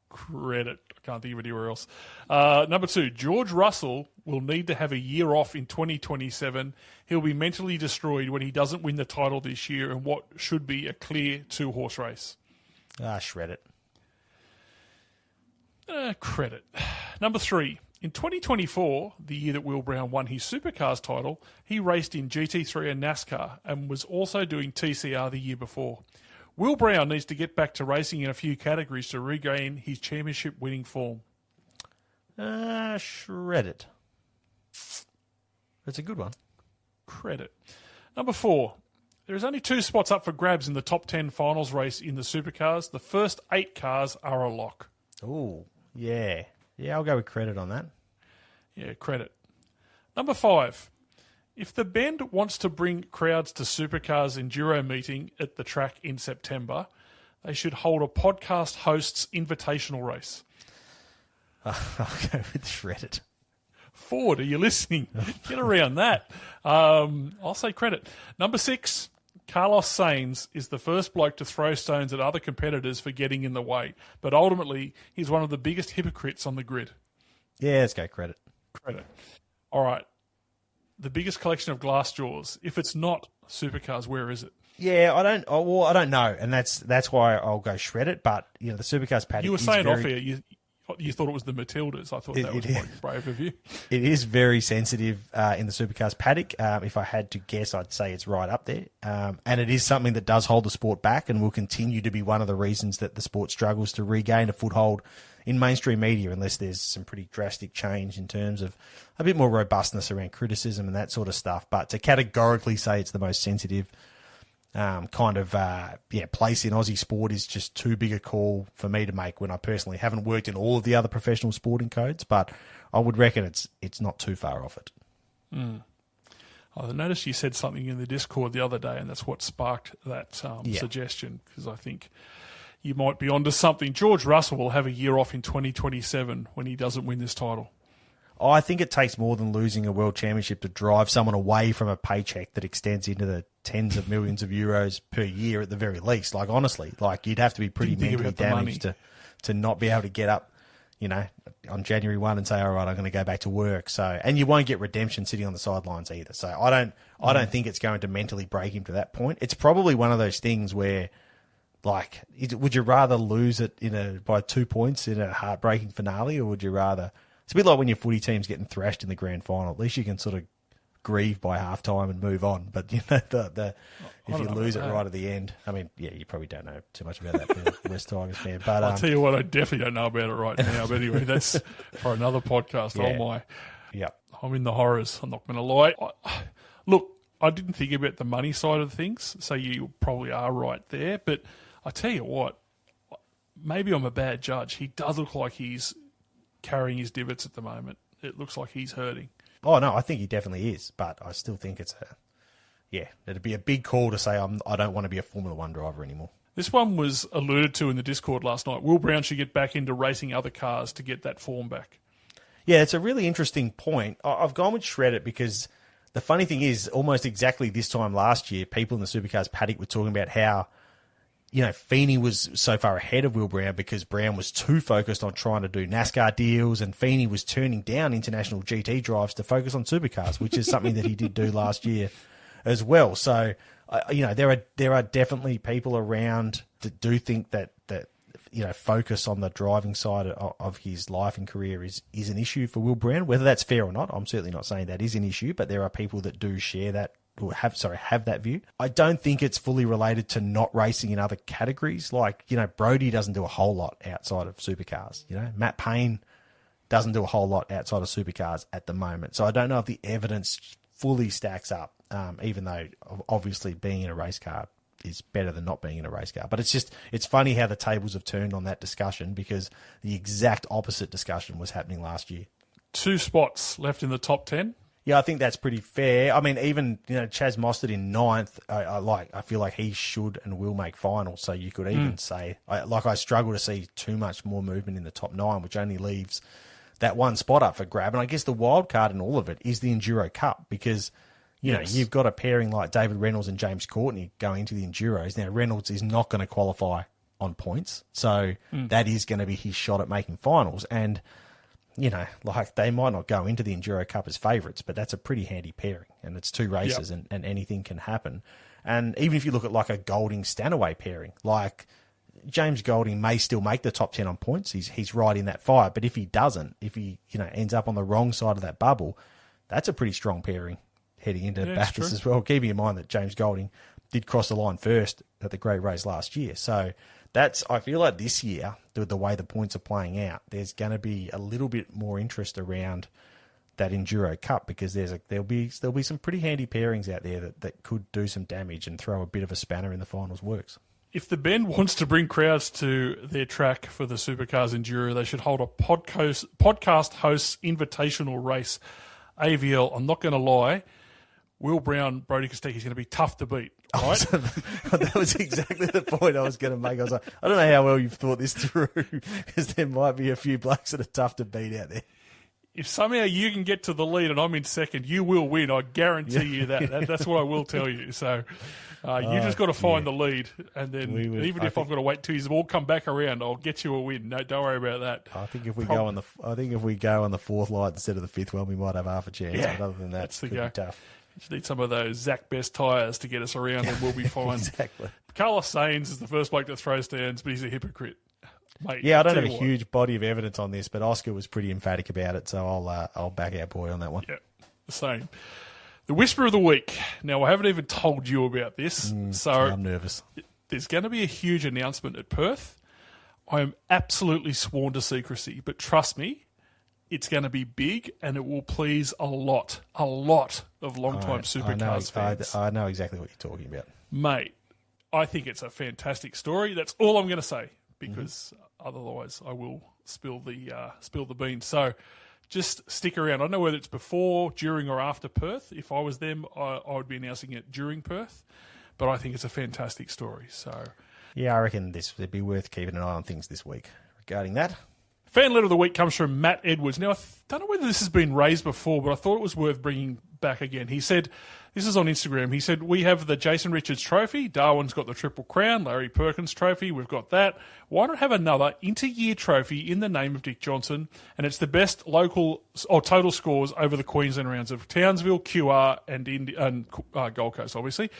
[SPEAKER 1] Credit. I can't think of anywhere else. Number 2, George Russell will need to have a year off in 2027. He'll be mentally destroyed when he doesn't win the title this year in what should be a clear 2-horse race.
[SPEAKER 2] Shred it.
[SPEAKER 1] Credit. Number 3, in 2024, the year that Will Brown won his Supercars title, he raced in GT3 and NASCAR and was also doing TCR the year before. Will Brown needs to get back to racing in a few categories to regain his championship-winning form.
[SPEAKER 2] Shred it. That's a good one.
[SPEAKER 1] Credit. Number 4, there is only 2 spots up for grabs in the top 10 finals race in the Supercars. The first 8 cars are a lock.
[SPEAKER 2] Oh, yeah. Yeah, I'll go with credit on that.
[SPEAKER 1] Yeah, credit. Number 5, if the Bend wants to bring crowds to Supercars Enduro meeting at the track in September, they should hold a podcast hosts invitational race.
[SPEAKER 2] I'll go with shred it.
[SPEAKER 1] Ford, are you listening? Get around that. I'll say credit. Number 6, Carlos Sainz is the first bloke to throw stones at other competitors for getting in the way, but ultimately he's one of the biggest hypocrites on the grid.
[SPEAKER 2] Yeah, let's go credit.
[SPEAKER 1] Credit. All right. The biggest collection of glass jaws. If it's not Supercars, where is it?
[SPEAKER 2] Yeah, I don't know, and that's why I'll go shred it. But the Supercars paddock.
[SPEAKER 1] You were saying off here, you thought it was the Matildas. I thought that was quite brave of you.
[SPEAKER 2] It is very sensitive in the Supercars paddock. If I had to guess, I'd say it's right up there. And it is something that does hold the sport back and will continue to be one of the reasons that the sport struggles to regain a foothold in mainstream media unless there's some pretty drastic change in terms of a bit more robustness around criticism and that sort of stuff. But to categorically say it's the most sensitive place in Aussie sport is just too big a call for me to make when I personally haven't worked in all of the other professional sporting codes, but I would reckon it's not too far off it.
[SPEAKER 1] I noticed you said something in the Discord the other day, and that's what sparked that suggestion, because I think you might be onto something. George Russell will have a year off in 2027 when he doesn't win this title.
[SPEAKER 2] I think it takes more than losing a world championship to drive someone away from a paycheck that extends into the tens of millions of euros per year at the very least. Like, honestly, you'd have to be pretty mentally damaged to not be able to get up, on January 1 and say, all right, I'm going to go back to work. So, and you won't get redemption sitting on the sidelines either. So I don't think it's going to mentally break him to that point. It's probably one of those things where, would you rather lose it by 2 points in a heartbreaking finale, or would you rather? It's a bit like when your footy team's getting thrashed in the grand final. At least you can sort of grieve by halftime and move on. But if you lose it right at the end, I mean, yeah, you probably don't know too much about that being a West Tigers fan. But
[SPEAKER 1] I'll tell you what, I definitely don't know about it right now. But anyway, that's for another podcast.
[SPEAKER 2] Yeah.
[SPEAKER 1] Oh my,
[SPEAKER 2] yeah,
[SPEAKER 1] I'm in the horrors. I'm not going to lie. Look, I didn't think about the money side of things, so you probably are right there. But I tell you what, maybe I'm a bad judge. He does look like he's carrying his divots at the moment. It looks like he's hurting.
[SPEAKER 2] Oh, no, I think he definitely is, but I still think it'd be a big call to say I don't want to be a Formula One driver anymore.
[SPEAKER 1] This one was alluded to in the Discord last night. Will Brown should get back into racing other cars to get that form back.
[SPEAKER 2] Yeah, it's a really interesting point. I've gone with shred it because the funny thing is, almost exactly this time last year, people in the Supercars paddock were talking about how Feeney was so far ahead of Will Brown because Brown was too focused on trying to do NASCAR deals, and Feeney was turning down international GT drives to focus on Supercars, which is something that he did do last year as well. So, there are definitely people around that do think that focus on the driving side of his life and career is an issue for Will Brown. Whether that's fair or not, I'm certainly not saying that is an issue, but there are people that do share have that view. I don't think it's fully related to not racing in other categories. Like, Brody doesn't do a whole lot outside of supercars. Matt Payne doesn't do a whole lot outside of supercars at the moment. So I don't know if the evidence fully stacks up, even though obviously being in a race car is better than not being in a race car. But it's funny how the tables have turned on that discussion, because the exact opposite discussion was happening last year.
[SPEAKER 1] 2 spots left in the top 10.
[SPEAKER 2] Yeah, I think that's pretty fair. I mean, even Chaz Mostert in 9th, I feel like he should and will make finals. So you could even say, I struggle to see too much more movement in the top 9, which only leaves that one spot up for grab. And I guess the wild card in all of it is the Enduro Cup, because you've got a pairing like David Reynolds and James Courtney going into the Enduros. Now Reynolds is not going to qualify on points, so that is going to be his shot at making finals. And they might not go into the Enduro Cup as favourites, but that's a pretty handy pairing. And it's 2 races and anything can happen. And even if you look at like a Golding-Stanaway pairing, like James Golding may still make the top 10 on points. He's right in that fight. But if he doesn't, if he ends up on the wrong side of that bubble, that's a pretty strong pairing heading into Bathurst as well. Keeping in mind that James Golding did cross the line first at the Great Race last year. So I feel like this year, the way the points are playing out, there's going to be a little bit more interest around that Enduro Cup, because there'll be some pretty handy pairings out there that could do some damage and throw a bit of a spanner in the finals works. If
[SPEAKER 1] the Bend wants to bring crowds to their track for the Supercars Enduro, they should hold a podcast hosts invitational race. AVL, I'm not going to lie, Will Brown, Brody Kostecki is going to be tough to beat. Right?
[SPEAKER 2] That was exactly the point I was going to make. I was like, I don't know how well you've thought this through, because there might be a few blokes that are tough to beat out there.
[SPEAKER 1] If somehow you can get to the lead and I'm in second, you will win. I guarantee you that. That's what I will tell you. So you just got to find the lead, and then even if I've got to wait till you've all come back around, I'll get you a win. No, don't worry about that.
[SPEAKER 2] I think if we go on the 4th light instead of the 5th one, we might have half a chance.
[SPEAKER 1] Yeah,
[SPEAKER 2] but other than that, it's going to be tough.
[SPEAKER 1] Just need some of those Zach Best tyres to get us around, and we'll be fine.
[SPEAKER 2] Exactly.
[SPEAKER 1] Carlos Sainz is the first bloke that throws stands, but he's a hypocrite. Mate,
[SPEAKER 2] yeah, I don't have a huge body of evidence on this, but Oscar was pretty emphatic about it, so I'll back our boy on that one.
[SPEAKER 1] Yeah, the same. The Whisper of the Week. Now, I haven't even told you about this, so
[SPEAKER 2] I'm nervous.
[SPEAKER 1] There's going to be a huge announcement at Perth. I am absolutely sworn to secrecy, but trust me, it's going to be big, and it will please a lot of long-time Supercars fans.
[SPEAKER 2] I know exactly what you're talking about.
[SPEAKER 1] Mate, I think it's a fantastic story. That's all I'm going to say, because otherwise I will spill the beans. So just stick around. I don't know whether it's before, during, or after Perth. If I was them, I would be announcing it during Perth. But I think it's a fantastic story. So
[SPEAKER 2] yeah, I reckon it'd be worth keeping an eye on things this week regarding that.
[SPEAKER 1] Fan letter of the week comes from Matt Edwards. Now, I don't know whether this has been raised before, but I thought it was worth bringing back again. He said, this is on Instagram, he said, we have the Jason Richards Trophy. Darwin's got the Triple Crown. Larry Perkins Trophy. We've got that. Why not have another inter-year trophy in the name of Dick Johnson? And it's the best local or total scores over the Queensland rounds of Townsville, QR, and Gold Coast, obviously.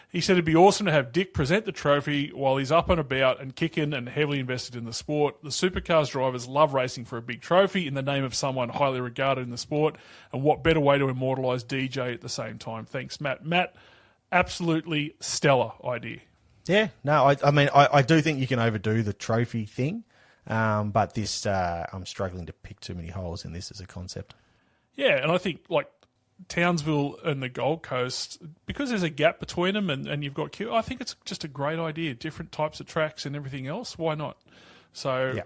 [SPEAKER 1] He said it'd be awesome to have Dick present the trophy while he's up and about and kicking and heavily invested in the sport. The Supercars drivers love racing for a big trophy in the name of someone highly regarded in the sport. And what better way to immortalise DJ at the same time? Thanks, Matt. Matt, absolutely stellar idea.
[SPEAKER 2] Yeah, no, I mean, I do think you can overdo the trophy thing, but this, I'm struggling to pick too many holes in this as a concept.
[SPEAKER 1] Yeah, and I think, like, Townsville and the Gold Coast, because there's a gap between them and you've got Q, I think it's just a great idea. Different types of tracks and everything else. Why not? So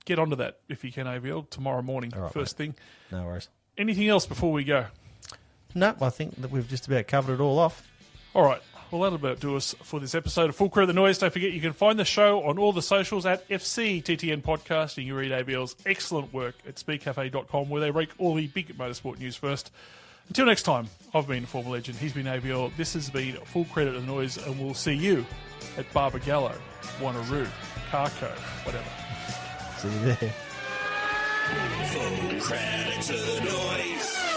[SPEAKER 1] get onto that if you can, AVL, tomorrow morning, right, first thing.
[SPEAKER 2] No worries.
[SPEAKER 1] Anything else before we go?
[SPEAKER 2] No, I think that we've just about covered it all off.
[SPEAKER 1] All right. Well, that'll about do us for this episode of Full Crew of the Noise. Don't forget you can find the show on all the socials at FCTTN Podcast, and you read AVL's excellent work at speedcafe.com, where they rank all the big motorsport news first. Until next time, I've been Former Legend. He's been AVL. This has been Full Credit of the Noise, and we'll see you at Barbagallo, Wanneroo, Carco, whatever.
[SPEAKER 2] See you there.
[SPEAKER 5] Full Credit of the Noise.